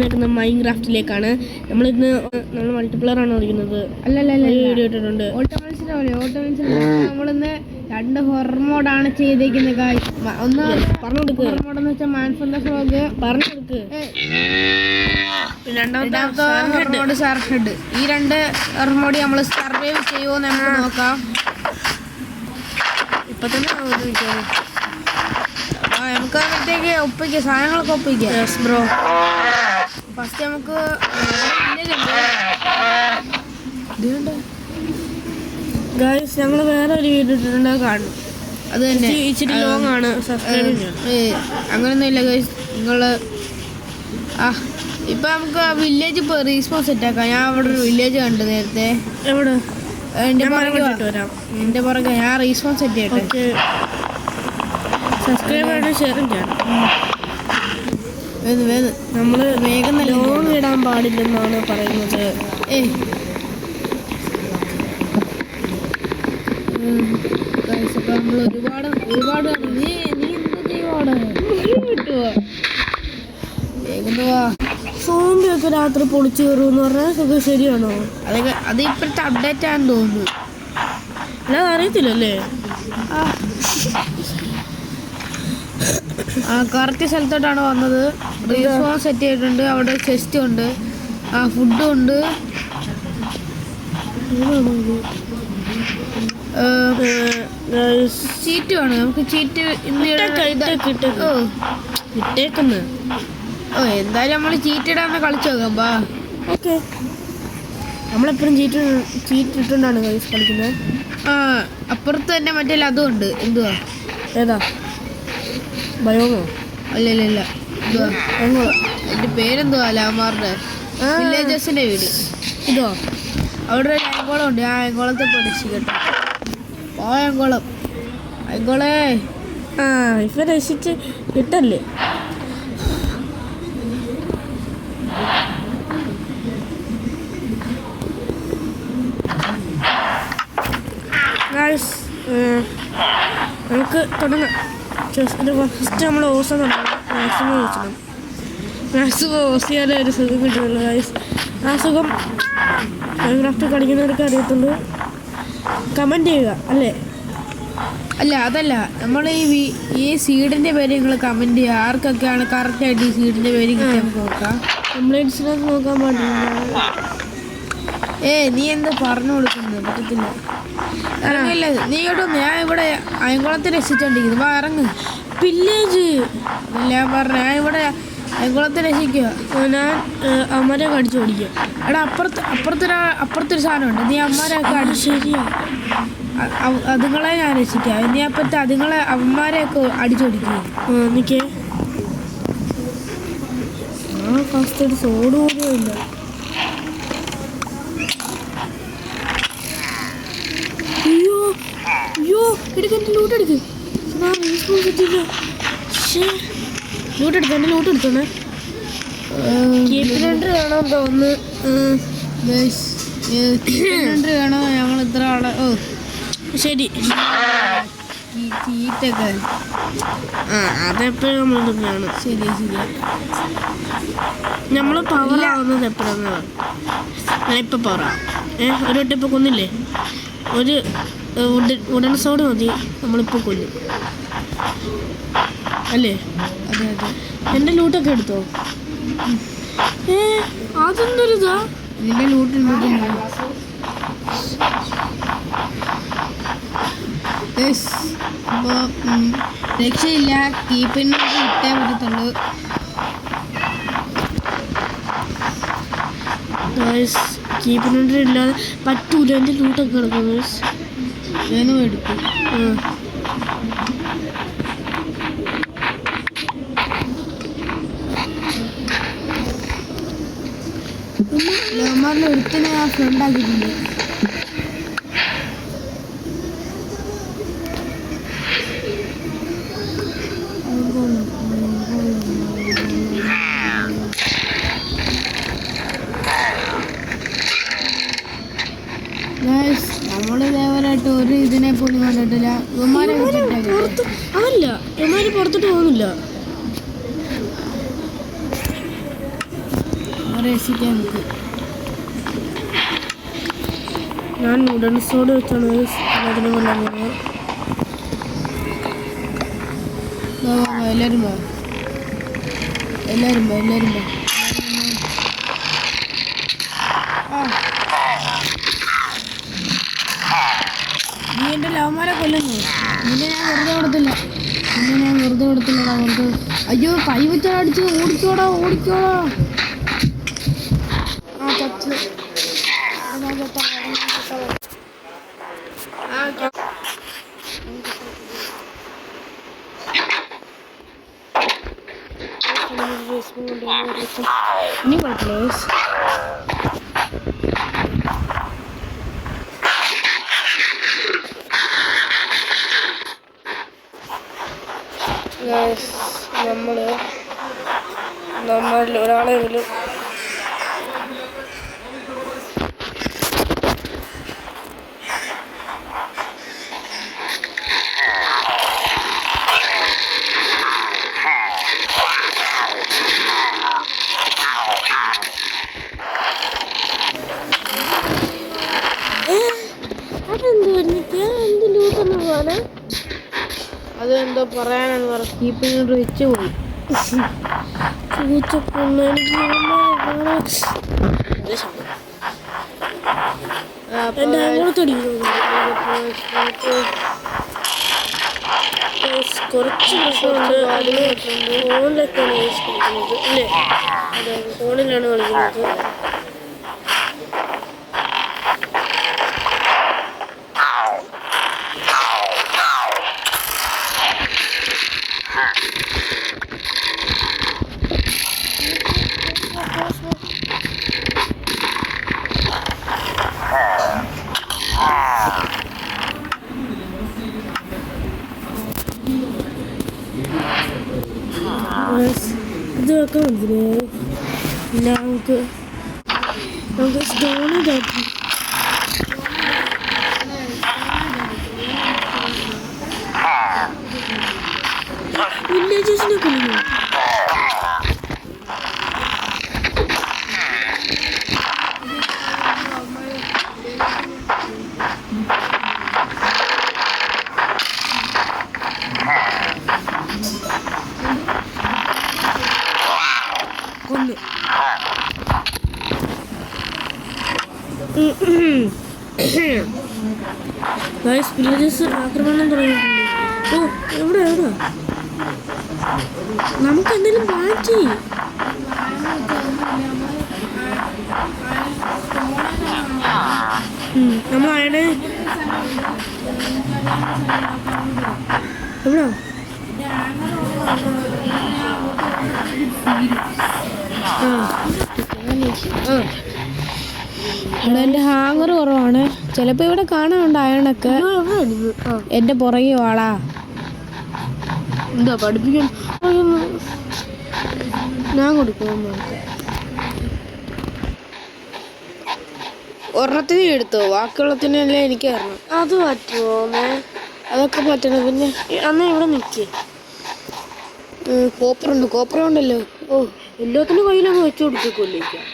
വന്നേക്കുന്നത് മൈൻക്രാഫ്റ്റിലേക്കാണ്. നമ്മളിന്ന് നമ്മൾ മൾട്ടിപ്ലെയർ ആണ് കളിക്കുന്നത്. വീഡിയോ ഇട്ടിട്ടുണ്ട്. നമ്മളിന്ന് 2 ഹൊറർ മോഡാണ് ചെയ്തേക്കുന്നത്. ഒന്ന് പറഞ്ഞു കൊടുക്കുക. ഹൊറർ മോഡെന്ന് വെച്ചാൽ മാൻഫന്റെ ഫ്ലോഗ് പറഞ്ഞു കൊടുക്കുക. രണ്ടാമത്തെ ഹൊറർ മോഡ് സർഹെഡ്. ഈ 2 ഹൊറർ മോഡ് നമ്മൾ സർവൈവ് ചെയ്യുമോ നമുക്ക് നോക്കാം. ഇപ്പൊ തന്നെ നമുക്ക് അന്നത്തേക്ക് ഒപ്പിക്കാം, സാധനങ്ങളൊക്കെ ഒപ്പിക്കാം. ബ്രോ ഫസ്റ്റ് നമുക്ക് ഗൈസ് ഞങ്ങൾ വേറെ ഒരു വീഡിയോ ഇട്ടിട്ടുണ്ട്, കാണും. അത് തന്നെ ഇച്ചിരി ലോങ് ആണ്. അങ്ങനൊന്നും ഇല്ല ഗൈസ്. നിങ്ങള് ഇപ്പൊ നമുക്ക് വില്ലേജ് ഇപ്പൊ റീസ്പോൺ സെറ്റ് ആക്കാം. ഞാൻ അവിടെ ഒരു വില്ലേജ് കണ്ടു നേരത്തെ. എവിടെ? എന്റെ പുറകെ ഞാൻ റീസ്പോൺ സെറ്റ് ചെയ്യട്ടെ. സബ്സ്ക്രൈബ് ഷെയറും ചെയ്യണം. നമ്മള് വേഗം ലോങ് ഇടാൻ പാടില്ലെന്നാണ് പറയുന്നത്. നമ്മൾ ഒരുപാട് നീ എന്താ ചെയ്യുവാണ്? വേഗം പോവാ. സോംബിയൊക്കെ രാത്രി പൊളിച്ചു കയറുമെന്ന് പറഞ്ഞാൽ ശരിയാണോ? അത് ഇപ്പോഴത്തെ അപ്ഡേറ്റ് ആണെന്ന് തോന്നുന്നു. അല്ലാതെ അറിയത്തില്ലല്ലേ. കറക്റ്റ് സ്ഥലത്തോട്ടാണ് വന്നത്. റീസ്പോൺ സെറ്റ് ചെയ്തിട്ടുണ്ട്. അവിടെ ചെസ്റ്റ് ഉണ്ട്, ഫുഡും ഉണ്ട്. ചീറ്റ് വേണം നമുക്ക്. ചീറ്റ് ഇട്ടേക്കുന്നു. എന്തായാലും നമ്മൾ ചീറ്റ് ഇടാന്ന് കളിച്ചു നോക്കാം. ഓക്കെ, നമ്മളെപ്പോഴും ചീറ്റ് ഇട്ടുകൊണ്ടാണ് കളിക്കുന്നത്. അപ്പുറത്ത് തന്നെ മറ്റേ അതും ഉണ്ട്. എന്തുവാ? ഏതാ? ബയോമോ? അല്ല എന്തുവാ അതിന്റെ പേരെന്തുവാ? ലാമാറിന്റെ വില്ലേജസിന്റെ വീട്. ഇതോ? അവിടെ ഒരു അയങ്കോളം ഉണ്ട്. ആ അയങ്കോളത്തെ പ്രതീക്ഷിക്കട്ടെ. അയങ്കോളേ ഇപ്പൊ രക്ഷിച്ച് കിട്ടല്ലേ. നമുക്ക് തുടങ്ങാം. ഫസ്റ്റ് നമ്മൾ ഓസം മാക്സിമം വെച്ചിടും. മാക്സിമം ഓസ് ചെയ്യാൻ ഒരു സുഖം കിട്ടുന്നുള്ളൂ ഗൈസ്. ആ സുഖം മൈൻക്രാഫ്റ്റ് കളിക്കുന്നവർക്ക് അറിയത്തുള്ളൂ. കമൻറ്റ് ചെയ്യുക അല്ലേ? അല്ല അതല്ല, നമ്മൾ ഈ സീഡിൻ്റെ പേര് നിങ്ങൾ കമൻറ്റ് ചെയ്യുക. ആർക്കൊക്കെയാണ് കറക്റ്റായിട്ട് ഈ സീഡിൻ്റെ പേര് കിട്ടി നമുക്ക് നോക്കാം. കംപ്ലൈൻറ്റ്സിനൊക്കെ നോക്കാൻ പാടില്ല. നീ എന്താ പറഞ്ഞു കൊടുക്കുന്നത്? പറ്റത്തില്ല. ഇറങ്ങില്ല നീ കേട്ടോ. ഞാൻ ഇവിടെ അയങ്കുളത്തെ രക്ഷിച്ചോണ്ടിരിക്കുന്നു. ഇറങ്ങ്. വില്ലേജ് ഞാൻ പറഞ്ഞു. ഞാൻ ഇവിടെ അയങ്കുളത്തെ രക്ഷിക്കുക. ഞാൻ അമ്മരെ കടിച്ചു ഓടിക്കുക. എടാ അപ്പുറത്തൊരു സാധനമുണ്ട്. നീ അമ്മമാരെയൊക്കെ അടിച്ചു. ശരിയാ, അതുങ്ങളെ ഞാൻ രക്ഷിക്കാം. നീ അപ്പത്തെ അതുങ്ങളെ അമ്മമാരെയൊക്കെ അടിച്ചോടിക്കുക. നിൽക്കേ. ഫസ്റ്റ് ഒരു സോഡ് പോലും ഇല്ല. അയ്യോ എടുക്കെൻ്റെ ലൂട്ട് എടുക്ക്. ലൂട്ട് എടുത്തു. എൻ്റെ ലൂട്ട് എടുത്തോണേ. കീപ്പിലുണ്ട് വേണം തോന്നുന്നു. വേണോ ഞങ്ങൾ ഇത്ര ആളെ? ശരി. ചീറ്റൊക്കെ അതെപ്പോഴും നമ്മൾ തന്നെയാണ്. ശരി. നമ്മൾ പവറാവുന്നത് എപ്പോഴാണ്? ഞാനിപ്പോൾ പവറാം. ഒരു വട്ടം ഇപ്പോൾ കൊന്നില്ലേ? ഒരു ഉടൻ സോഡ് മതി, നമ്മളിപ്പോൾ കൊല്ലും അല്ലേ? അതെ. എൻ്റെ ലൂട്ടൊക്കെ എടുത്തോ? അതെന്തൊരിതാ? നിന്റെ ലൂട്ട് അപ്പോൾ രക്ഷയില്ല. കീപ്പിന് ഇട്ടേ പറ്റത്തുള്ളൂ. കീപ്പിനുണ്ട് ഇല്ലാതെ പറ്റൂല. എൻ്റെ ലൂട്ടൊക്കെ കിടക്കും. വേണം എടുക്കും. ലേമാറിൽ ഒരുത്തനെ ആ ഫ്രണ്ട് ആക്കിയിട്ടുണ്ട്. നമ്മൾ ഇതേവരായിട്ട് ഒരു ഇതിനെ പോലും കണ്ടിട്ടില്ല. അതല്ല, ഇവന്മാര് പുറത്തോട്ട് പോകുന്നില്ല. രക്ഷിക്കാൻ നമുക്ക്. ഞാൻ നൂഡിൽസോട് വെച്ചാണ് അതിനെ കൊല്ലാൻ പോകുന്നത്. എല്ലാവരും നീ എൻ്റെ ലവന്മാരെ കൊല്ലുന്നു. നിന്നെ ഞാൻ വെറുതെ കൊടുത്തില്ലടാ അവർക്ക്. അയ്യോ കൈ വെച്ചടിച്ച് ഓടിക്കോടാ. ചത്ത് ഇനി കുഴപ്പമില്ല. നമ്മളിൽ ഒരാളെങ്കിലും അതെന്തോ പറയാനെന്ന് പറഞ്ഞു. കീപ്പിനോട് വെച്ച് പോയി. കുറച്ച് ഫോണിലൊക്കെയാണ് യൂസ് കളിക്കുന്നത് അല്ലേ? അതെ, ഫോണിലാണ് കളിക്കുന്നത്. ഇതൊക്കെ മനസ്സിലായി. പിന്നെ നമുക്ക് സ്റ്റോൺ ഇതാക്കി വില്ലേജസിനെ കൊല്ലുന്നു. വില്ലേജസ് ആക്രമണം തുടങ്ങിയിട്ടുണ്ട്. ഓ എവിടെ നമുക്ക് എന്തെങ്കിലും മാറ്റി. നമ്മളവിടെ എവിടാ ഇവിടെ എൻ്റെ ഹാങ്ങർ കുറവാണ്. ചിലപ്പോൾ ഇവിടെ കാണാനുണ്ട് അയണൊക്കെ. എൻ്റെ പുറകെ വാളാ. എന്താ പഠിപ്പിക്കാൻ ഞാൻ കൊടുക്കും. ഒരെണ്ണത്തിന് എടുത്തോ, ബാക്കിയുള്ളത്തിനല്ലേ എനിക്ക് തരണം. അത് പറ്റുമോ? അതൊക്കെ പറ്റണം. പിന്നെ അന്ന് ഇവിടെ നിൽക്കേ. കോപ്പർ ഉണ്ടല്ലോ. ഓ എല്ലാത്തിനും കയ്യിലൊന്ന് വെച്ചു കൊടുത്തേക്കൊല്ലിക്കാം.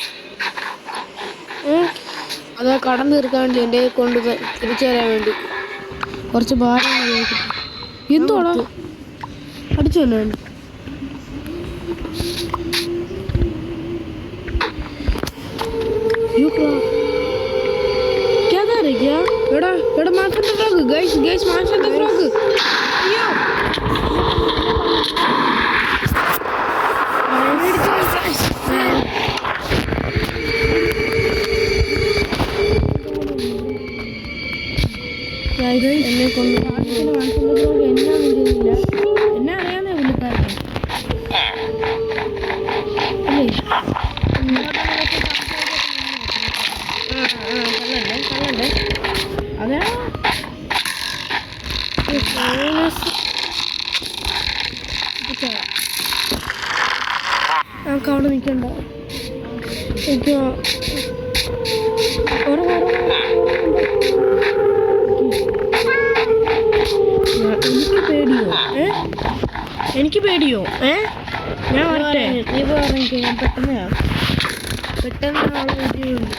അത് കടം തീർക്കാൻ വേണ്ടി എൻ്റെ കൊണ്ട് തിരിച്ചു തരാൻ വേണ്ടി കുറച്ച് ഭാരം. എന്തോടാ അടിച്ചു തന്നെ എടാ മാറ്റണ്ട ഫ്രോഗ്. ഗൈസ് മാറ്റണ്ട ഫ്രോഗ്. അയ്യോ എന്നെ കൊണ്ട് എന്നെ അറിയാവുന്ന പുള്ളിക്കാരൻ അല്ലേ? അതെ നമുക്ക് അവിടെ നിൽക്കണ്ട. എനിക്ക് എനിക്ക് പേടിയോ? ഞാൻ വരട്ടെ. നീ പറഞ്ഞിട്ട് ഞാൻ പെട്ടെന്ന് പെട്ടെന്ന് ആളെ വീട്ടിലുണ്ട്.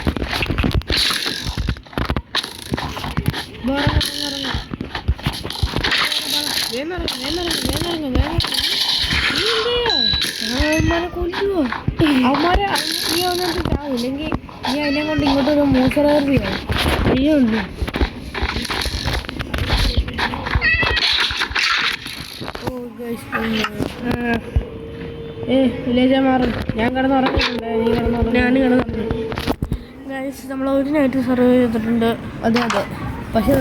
കൊല്ലുവോ അവന്മാരെ നീ വന്നിട്ട് ചാവും, ഇല്ലെങ്കിൽ നീ അതിനെ കൊണ്ട് ഇങ്ങോട്ടൊരു മൂസറേറിയോ ചെയ്യുള്ളൂ. വില്ലേജ് മാറും. ഞാൻ കിടന്നുറങ്ങിയിട്ടുണ്ട്, നീ കിടന്നുറങ്ങി. ഞാൻ കിടന്നു. ഗൈസ് നമ്മൾ ഒരു നൈറ്റ് സർവേ ചെയ്തിട്ടുണ്ട്. അതെ അതെ, പക്ഷെ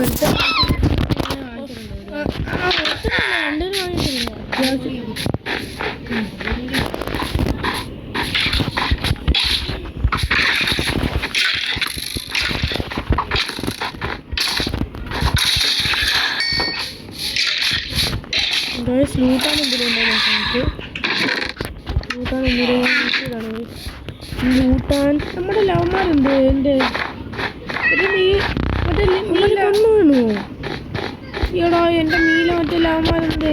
ഗൈസ് ലൂട്ടാൻ എന്തെങ്കിലും നമുക്ക് ലൂട്ടാൻ എന്തെങ്കിലും ലൂട്ടാൻ നമ്മുടെ ലവന്മാരുണ്ട്. എൻ്റെ നീ മറ്റേ കൊണ്ടുപോകണോ? ഈടാ എൻ്റെ നീല മറ്റേ ലവന്മാരുണ്ട്.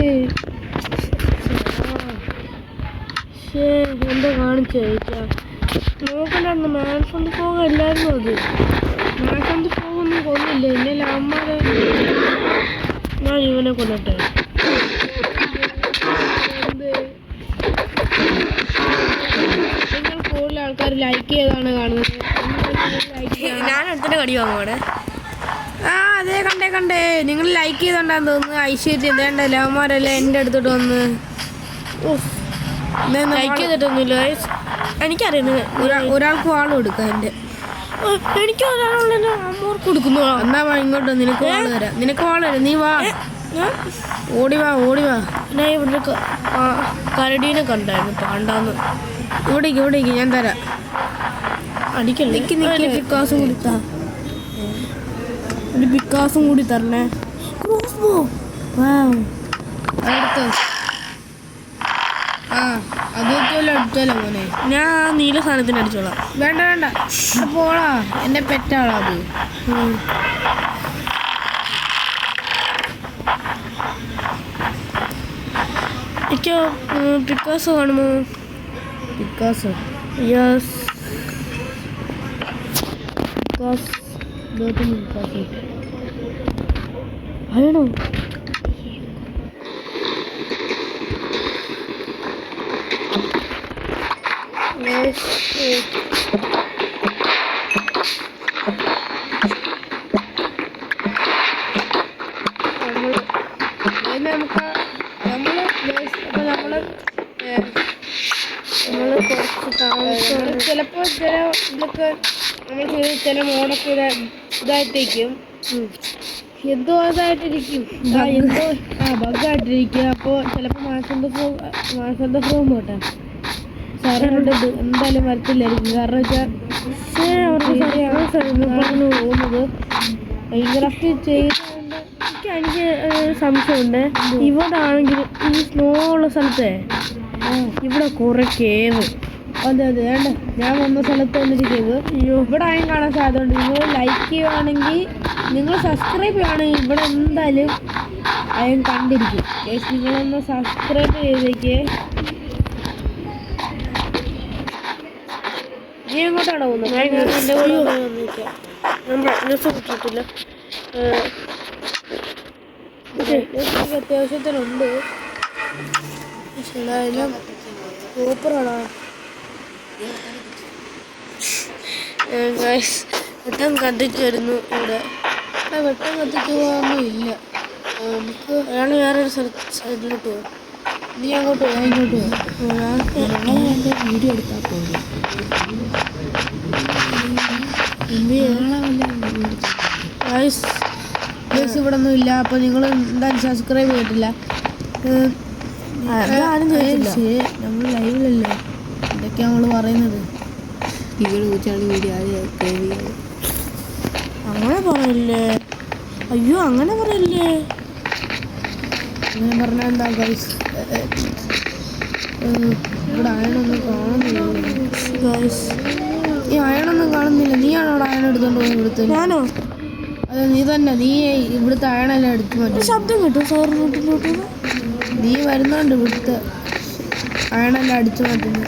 എന്താ കാണിച്ചു നോക്കണ്ടായിരുന്നു. മാൻഫണ്ട് പോകല്ലായിരുന്നു അത്. മാസന്ത് പോകുന്നു കൊന്നില്ല എന്നെ ലവന്മാരെ. ഞാൻ ഇവനെ കൊല്ലട്ടെ. നിങ്ങൾ കൂടുതൽ ആൾക്കാർ ലൈക്ക് ചെയ്താണ് കാണുന്നത്. ഞാൻ അടുത്തന്നെ കടി വാങ്ങുവാടെ. ആ അതെ, കണ്ടേ നിങ്ങൾ ലൈക്ക് ചെയ്തോണ്ടാന്ന് തോന്നുന്നു. ഐശ്വര്യം വേണ്ട ലവന്മാരല്ലേ എൻ്റെ അടുത്തോട്ട് വന്ന് ലൈക്ക് ചെയ്തിട്ടൊന്നുമില്ല. എനിക്കറിയുന്നത് ഒരാൾക്ക് വാളും എടുക്കാം. എൻ്റെ എനിക്ക് ഒരാളുള്ള അമ്മോർക്ക് കൊടുക്കുന്നു. എന്നാ വാ ഇങ്ങോട്ട്, നിനക്ക് വാള് തരാം. നീ വാ, ഓടി വാ. ഞാൻ ഇവിടെ കരടീനെ കണ്ടായിരുന്നു പാണ്ടാന്ന്. ഇവിടേക്ക് ഞാൻ തരാം. അടിക്കല്ലേ? പിക്കാസും കൊടുത്താ ഒരു പിക്കാസും കൂടി തരണേ. അടുത്ത് അതൊക്കെയല്ലോ അടിച്ചാലോ മോനെ. ഞാൻ നീല സാധനത്തിന് അടിച്ചോളാം. വേണ്ട പോളാ, എൻ്റെ പെറ്റാളാ അത്. എനിക്ക് പിക്കാസ് കാണുമോ? പിക്കാസ് യെസ്. ആണോ? ചിലപ്പോൾ ഇതൊക്കെ നമ്മൾ ചെയ്ത് ചില മോഡൊക്കെ ഇതായിട്ടേക്കും, എന്തോ ഇതായിട്ടിരിക്കും, ബഗ്ഗായിട്ടിരിക്കും. അപ്പോൾ ചിലപ്പോൾ മാസത്തെ ഫ്രോം പോട്ടെ സാറിനോട് എന്തായാലും വരത്തില്ലായിരിക്കും. കാരണം വെച്ചാൽ പോകുന്നത് മൈൻക്രാഫ്റ്റ് ചെയ്തുകൊണ്ട് എനിക്ക് സംശയമുണ്ട്. ഇവിടെ ആണെങ്കിൽ ഈ സ്നോ ഉള്ള സ്ഥലത്തെ ഇവിടെ കുറെ കേവ്. അതെ വേണ്ട, ഞാൻ വന്ന സ്ഥലത്ത് വന്നിരിക്കുന്നത് ഇവിടെ ആയും കാണാൻ സാധ്യതയുണ്ട്. നിങ്ങൾ ലൈക്ക് ചെയ്യുകയാണെങ്കിൽ, നിങ്ങൾ സബ്സ്ക്രൈബ് ചെയ്യുകയാണെങ്കിൽ ഇവിടെ എന്തായാലും അയം കണ്ടിരിക്കും. നിങ്ങളൊന്ന് സബ്സ്ക്രൈബ് ചെയ്തേക്ക്. നീ എങ്ങോട്ടാണോ പോകുന്നത്? എൻ്റെ കൂടെ കിട്ടിയിട്ടില്ല. അത്യാവശ്യത്തിനുണ്ട്. എന്തായാലും സൂപ്പറാണോ? വെട്ടം കത്തിച്ച് വരുന്നു ഇവിടെ. വെട്ടം കത്തിച്ച് പോകാനൊന്നും ഇല്ല. നമുക്ക് അയാൾ വേറൊരു സൈഡിലോട്ട് പോകും. നീ അങ്ങോട്ട് പോയാൽ ഇങ്ങോട്ട് പോകും. എൻ്റെ വീഡിയോ എടുത്താൽ പോകും. ഇവിടെ ഒന്നും ഇല്ല. അപ്പോൾ നിങ്ങൾ എന്തായാലും സബ്സ്ക്രൈബ് ചെയ്തിട്ടില്ല. നമ്മൾ ലൈവിലല്ലേ, ഇതൊക്കെ നമ്മൾ പറയുന്നത്. ഇവിടെ വെച്ചാണ് വീഡിയോ അങ്ങനെ പറയല്ലേ. അയ്യോ അങ്ങനെ പറയല്ലേ. അങ്ങനെ പറഞ്ഞാൽ എന്താ ഗൈസ്? ഇവിടെ അയണൊന്നും കാണുന്നില്ല. ഗൈസ് ഈ അയണൊന്നും കാണുന്നില്ല. നീയാണോ അവിടെ അയൺ എടുത്തോണ്ട് പോയി ഇവിടുത്തെ? ഞാനോ? അതെ നീ തന്നെ. നീ ഇവിടുത്തെ അയണെല്ലാം എടുത്തു മാറ്റി. ശബ്ദം കിട്ടും സാർ വീട്ടിലോട്ട്. നീ വരുന്നുണ്ട് ഇവിടുത്തെ അയണെല്ലാം അടിച്ചു മാറ്റുന്നു.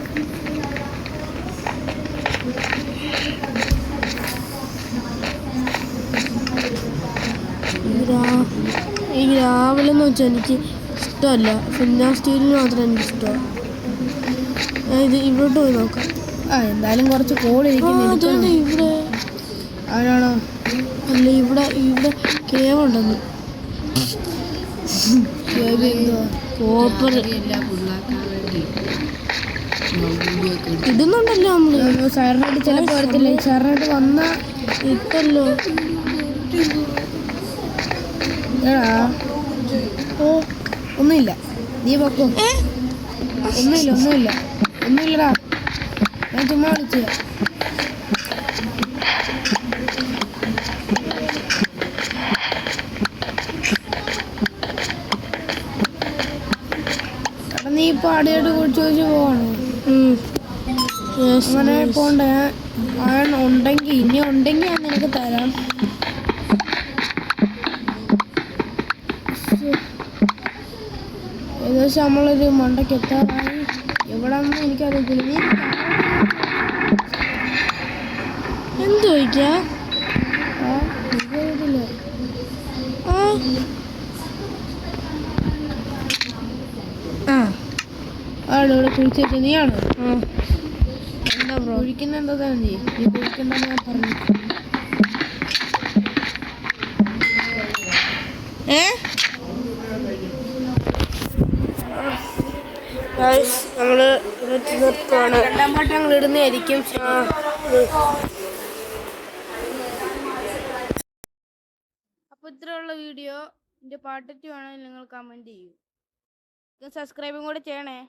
ഈ രാവിലെ എന്ന് വെച്ചാൽ എനിക്ക് ഇഷ്ടമല്ല. ഫിന്നാ സ്റ്റീലിന് മാത്രം എനിക്ക് ഇഷ്ടമാണ്. ഇത് ഇവിടോട്ട് പോയി നോക്കാം. എന്തായാലും കുറച്ച് കോൾ ഇരിക്കുന്നു. ഇവിടെ ആരാണോ? അല്ല, ഇവിടെ കേവ് ഉണ്ടെന്ന്. ഇടുന്നുണ്ടല്ലോ നമ്മള്. സാറിനായിട്ട് ചിലപ്പോൾ വരത്തില്ല. സാറിനായിട്ട് വന്ന ഇട്ടല്ലോ. ഒന്നുമില്ല, നീ പൊക്കോ. ഒന്നുമില്ലടാ, ഞാൻ ചുമ്മാ വിളിച്ച. നീ ഇപ്പൊ ആടിയായിട്ട് കുറിച്ച് ചോദിച്ചു പോവാണോ? അങ്ങനെ പോണ്ട. ഇനി ഉണ്ടെങ്കിൽ ഞാൻ നിനക്ക് തരാം. ഏകദേശം നമ്മളൊരു മണ്ടയ്ക്ക് എത്താറായി. എവിടാന്ന് എനിക്കറിയത്തില്ല. നീ എന്ത് ചോദിക്കാ? എനിക്കറിയത്തില്ല. ആണോ ഇവിടെ കുഴിച്ചു? നീയാണോ? എന്താ ബ്രോ കുഴിക്കുന്ന? എന്താ നീ കുഴിക്കണ്ടെന്ന് ഞാൻ പറഞ്ഞു. നമ്മള് നിർത്തുവാണ്. രണ്ടാം പാട്ട് ഞങ്ങൾ ഇടുന്നതായിരിക്കും. അപ്പോൾ ഇത്രയുള്ള വീഡിയോ. എൻ്റെ പാർട്ട് 2 ആണെങ്കിൽ നിങ്ങൾ കമൻറ്റ് ചെയ്യൂ. സബ്സ്ക്രൈബും കൂടെ ചെയ്യണേ.